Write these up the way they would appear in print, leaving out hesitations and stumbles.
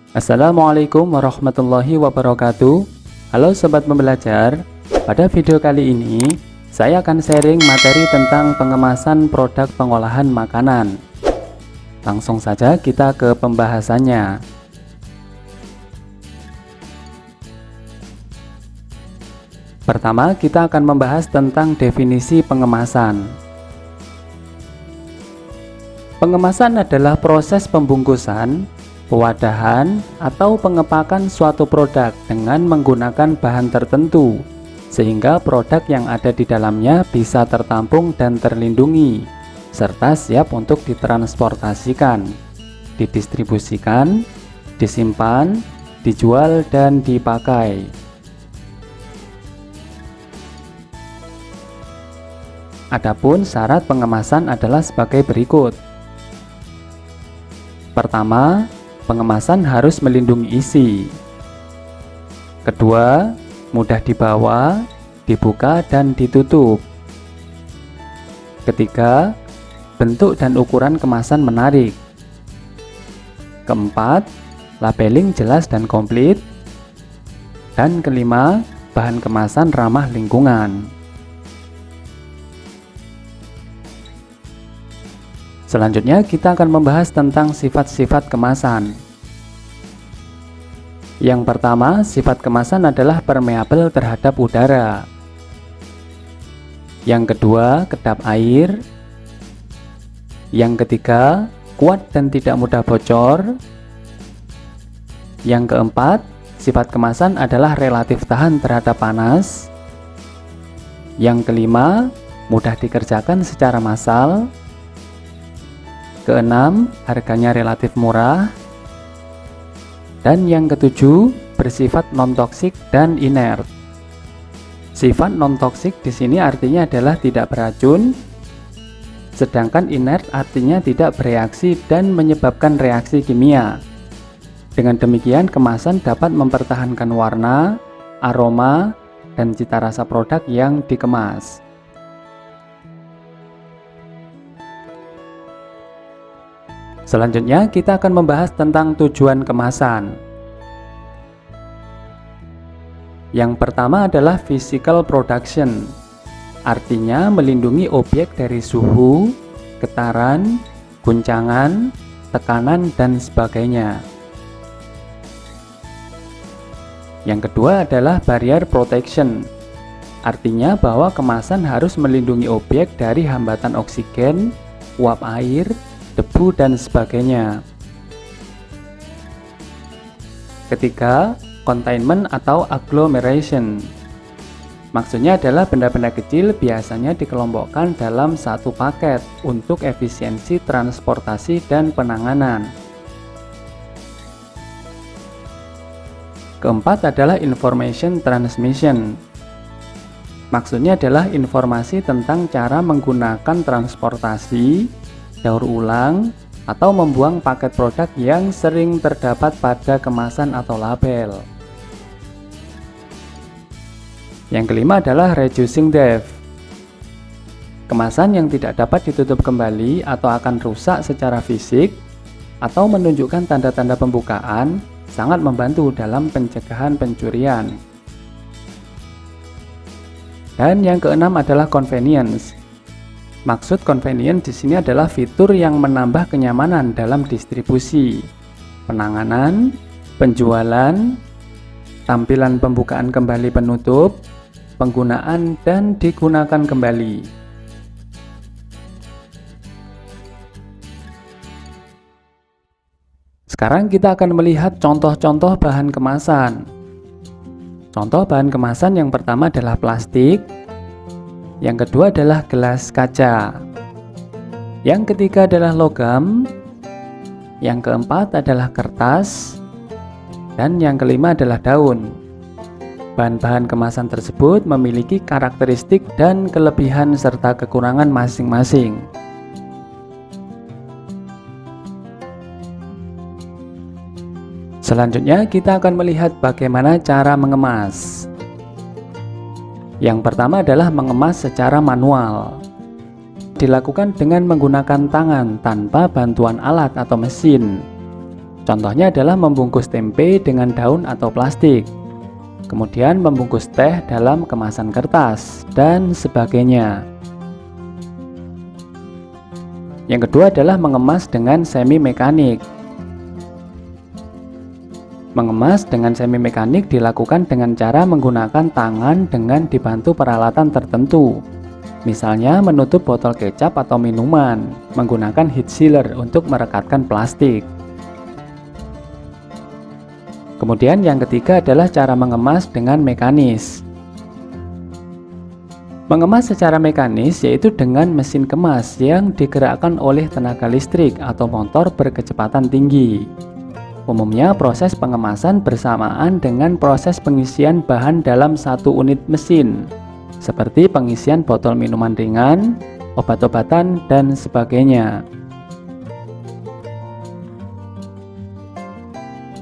Assalamualaikum warahmatullahi wabarakatuh. Halo sobat pembelajar, pada video kali ini saya akan sharing materi tentang pengemasan produk pengolahan makanan. Langsung saja kita ke pembahasannya. Pertama, kita akan membahas tentang definisi pengemasan. Pengemasan adalah proses pembungkusan, pewadahan, atau pengepakan suatu produk dengan menggunakan bahan tertentu, sehingga produk yang ada di dalamnya bisa tertampung dan terlindungi, serta siap untuk ditransportasikan, didistribusikan, disimpan, dijual, dan dipakai. Adapun syarat pengemasan adalah sebagai berikut. Pertama, pengemasan harus melindungi isi. Kedua, mudah dibawa, dibuka, dan ditutup. Ketiga, bentuk dan ukuran kemasan menarik. Keempat, labeling jelas dan komplit. Dan kelima, bahan kemasan ramah lingkungan. Selanjutnya kita akan membahas tentang sifat-sifat kemasan. Yang pertama, sifat kemasan adalah permeabel terhadap udara. Yang kedua, kedap air. Yang ketiga, kuat dan tidak mudah bocor. Yang keempat, sifat kemasan adalah relatif tahan terhadap panas. Yang kelima, mudah dikerjakan secara massal. Keenam, harganya relatif murah. Dan yang ketujuh, bersifat non-toksik dan inert. Sifat non-toksik di sini artinya adalah tidak beracun, sedangkan inert artinya tidak bereaksi dan menyebabkan reaksi kimia. Dengan demikian, kemasan dapat mempertahankan warna, aroma, dan cita rasa produk yang dikemas. Selanjutnya kita akan membahas tentang tujuan kemasan. Yang pertama adalah physical production, artinya melindungi objek dari suhu, getaran, guncangan, tekanan, dan sebagainya. Yang kedua adalah barrier protection, artinya bahwa kemasan harus melindungi objek dari hambatan oksigen, uap air, debu, dan sebagainya. Ketiga, containment atau agglomeration. Maksudnya adalah benda-benda kecil biasanya dikelompokkan dalam satu paket untuk efisiensi transportasi dan penanganan. Keempat adalah information transmission. Maksudnya adalah informasi tentang cara menggunakan transportasi, daur ulang, atau membuang paket produk yang sering terdapat pada kemasan atau label. Yang kelima adalah reducing depth. Kemasan yang tidak dapat ditutup kembali atau akan rusak secara fisik atau menunjukkan tanda-tanda pembukaan sangat membantu dalam pencegahan pencurian. Dan yang keenam adalah convenience. Maksud convenient di sini adalah fitur yang menambah kenyamanan dalam distribusi, penanganan, penjualan, tampilan pembukaan kembali penutup, penggunaan, dan digunakan kembali. Sekarang kita akan melihat contoh-contoh bahan kemasan. Contoh bahan kemasan yang pertama adalah plastik. Yang kedua adalah gelas kaca. Yang ketiga adalah logam. Yang keempat adalah kertas. Dan yang kelima adalah daun. Bahan-bahan kemasan tersebut memiliki karakteristik dan kelebihan serta kekurangan masing-masing. Selanjutnya kita akan melihat bagaimana cara mengemas. Yang pertama adalah mengemas secara manual. Dilakukan dengan menggunakan tangan tanpa bantuan alat atau mesin. Contohnya adalah membungkus tempe dengan daun atau plastik, kemudian membungkus teh dalam kemasan kertas, dan sebagainya. Yang kedua adalah mengemas dengan semi mekanik. Mengemas dengan semi mekanik dilakukan dengan cara menggunakan tangan dengan dibantu peralatan tertentu. Misalnya menutup botol kecap atau minuman menggunakan heat sealer untuk merekatkan plastik. Kemudian yang ketiga adalah cara mengemas dengan mekanis. Mengemas secara mekanis yaitu dengan mesin kemas yang digerakkan oleh tenaga listrik atau motor berkecepatan tinggi. Umumnya proses pengemasan bersamaan dengan proses pengisian bahan dalam satu unit mesin, seperti pengisian botol minuman ringan, obat-obatan, dan sebagainya.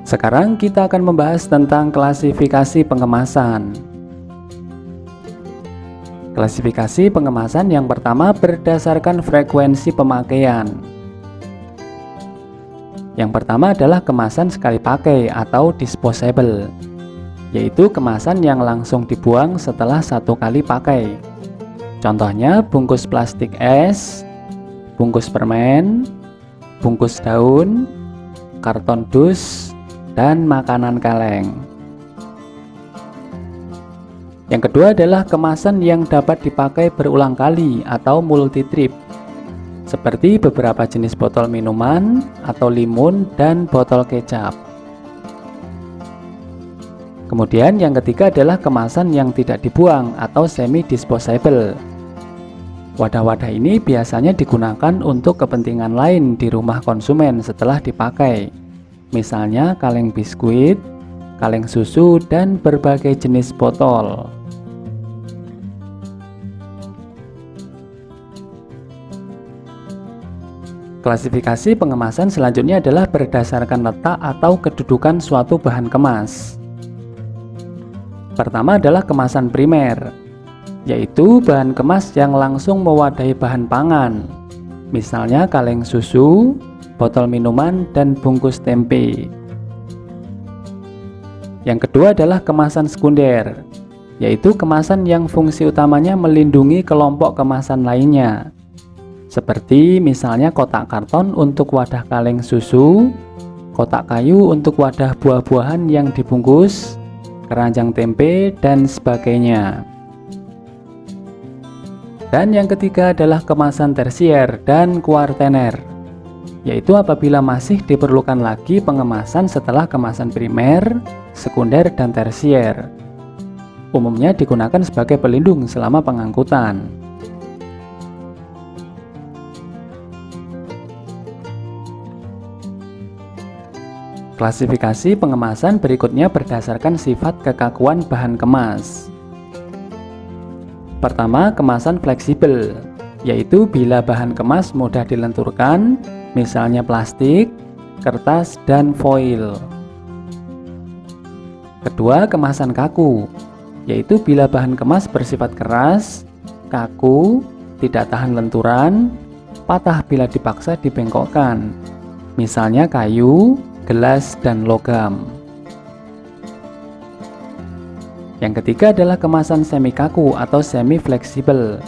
Sekarang kita akan membahas tentang klasifikasi pengemasan. Klasifikasi pengemasan yang pertama berdasarkan frekuensi pemakaian. Yang pertama adalah kemasan sekali pakai atau disposable, yaitu kemasan yang langsung dibuang setelah satu kali pakai. Contohnya bungkus plastik es, bungkus permen, bungkus daun, karton dus, dan makanan kaleng. Yang kedua adalah kemasan yang dapat dipakai berulang kali atau multi-trip, seperti beberapa jenis botol minuman atau limun dan botol kecap. Kemudian yang ketiga adalah kemasan yang tidak dibuang atau semi-disposable. Wadah-wadah ini biasanya digunakan untuk kepentingan lain di rumah konsumen setelah dipakai. Misalnya kaleng biskuit, kaleng susu, dan berbagai jenis botol. Klasifikasi pengemasan selanjutnya adalah berdasarkan letak atau kedudukan suatu bahan kemas. Pertama adalah kemasan primer, yaitu bahan kemas yang langsung mewadahi bahan pangan, misalnya kaleng susu, botol minuman, dan bungkus tempe. Yang kedua adalah kemasan sekunder, yaitu kemasan yang fungsi utamanya melindungi kelompok kemasan lainnya, seperti misalnya kotak karton untuk wadah kaleng susu, kotak kayu untuk wadah buah-buahan yang dibungkus, keranjang tempe, dan sebagainya. Dan yang ketiga adalah kemasan tersier dan kuartener, yaitu apabila masih diperlukan lagi pengemasan setelah kemasan primer, sekunder, dan tersier. Umumnya digunakan sebagai pelindung selama pengangkutan. Klasifikasi pengemasan berikutnya berdasarkan sifat kekakuan bahan kemas. Pertama, kemasan fleksibel, yaitu bila bahan kemas mudah dilenturkan, misalnya plastik, kertas, dan foil. Kedua, kemasan kaku, yaitu bila bahan kemas bersifat keras, kaku, tidak tahan lenturan, patah bila dipaksa dibengkokkan, misalnya kayu, gelas, dan logam. Yang ketiga adalah kemasan semi kaku atau semi fleksibel,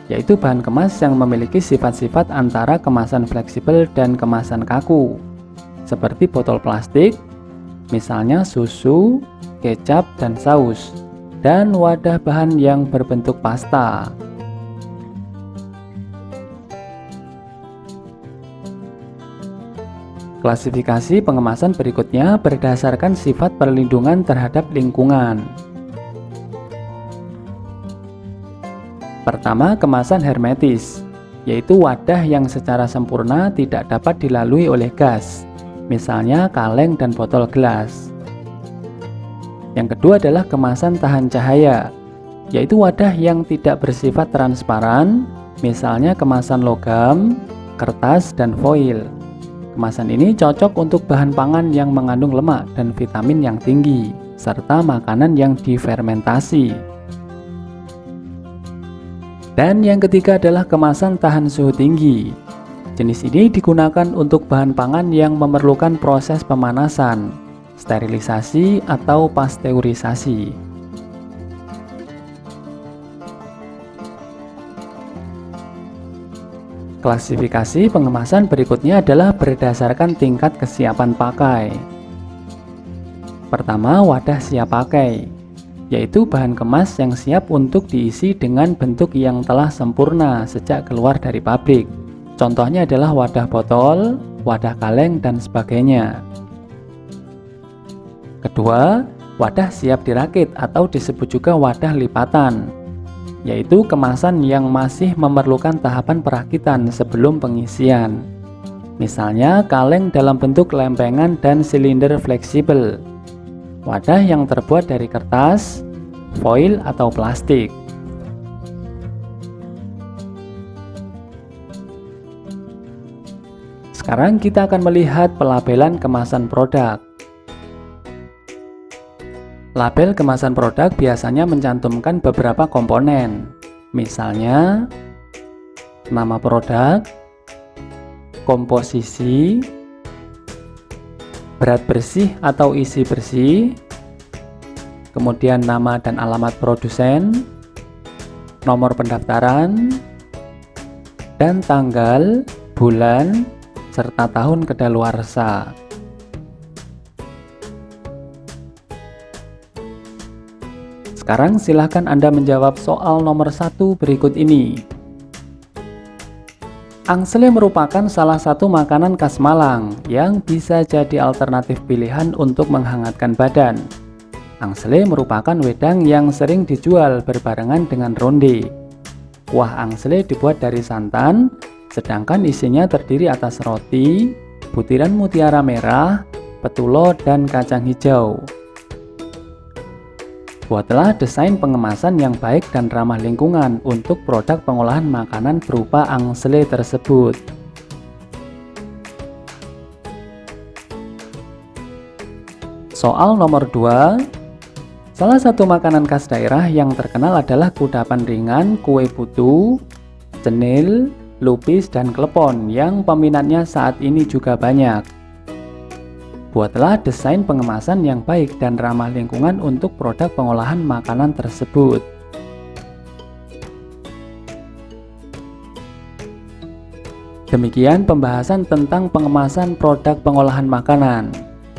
yaitu bahan kemas yang memiliki sifat-sifat antara kemasan fleksibel dan kemasan kaku, seperti botol plastik, misalnya susu, kecap, dan saus, dan wadah bahan yang berbentuk pasta. Klasifikasi pengemasan berikutnya berdasarkan sifat perlindungan terhadap lingkungan. Pertama, kemasan hermetis, yaitu wadah yang secara sempurna tidak dapat dilalui oleh gas, misalnya kaleng dan botol gelas. Yang kedua adalah kemasan tahan cahaya, yaitu wadah yang tidak bersifat transparan, misalnya kemasan logam, kertas, dan foil. Kemasan ini cocok untuk bahan pangan yang mengandung lemak dan vitamin yang tinggi, serta makanan yang difermentasi. Dan yang ketiga adalah kemasan tahan suhu tinggi, Jenis ini digunakan untuk bahan pangan yang memerlukan proses pemanasan, sterilisasi, atau pasteurisasi. Klasifikasi pengemasan berikutnya adalah berdasarkan tingkat kesiapan pakai. Pertama, wadah siap pakai, yaitu bahan kemas yang siap untuk diisi dengan bentuk yang telah sempurna sejak keluar dari pabrik. Contohnya adalah wadah botol, wadah kaleng, dan sebagainya. Kedua, wadah siap dirakit atau disebut juga wadah lipatan, yaitu kemasan yang masih memerlukan tahapan perakitan sebelum pengisian. Misalnya kaleng dalam bentuk lempengan dan silinder fleksibel, wadah yang terbuat dari kertas, foil, atau plastik. Sekarang kita akan melihat pelabelan kemasan produk. Label kemasan produk biasanya mencantumkan beberapa komponen, misalnya nama produk, komposisi, berat bersih atau isi bersih, kemudian nama dan alamat produsen, nomor pendaftaran, dan tanggal, bulan, serta tahun kedaluarsa. Sekarang silahkan Anda menjawab soal nomor 1 berikut ini. Angsle merupakan salah satu makanan khas Malang yang bisa jadi alternatif pilihan untuk menghangatkan badan. Angsle merupakan wedang yang sering dijual berbarengan dengan ronde. Kuah angsle dibuat dari santan, sedangkan isinya terdiri atas roti, butiran mutiara merah, petulo, dan kacang hijau. Buatlah desain pengemasan yang baik dan ramah lingkungan untuk produk pengolahan makanan berupa angsle tersebut. Soal nomor 2. Salah satu makanan khas daerah yang terkenal adalah kudapan ringan, kue putu, cenil, lupis, dan klepon yang peminatnya saat ini juga banyak. Buatlah desain pengemasan yang baik dan ramah lingkungan untuk produk pengolahan makanan tersebut. Demikian pembahasan tentang pengemasan produk pengolahan makanan.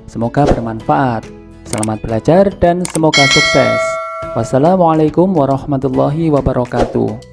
Semoga bermanfaat. Selamat belajar dan semoga sukses. Wassalamualaikum warahmatullahi wabarakatuh.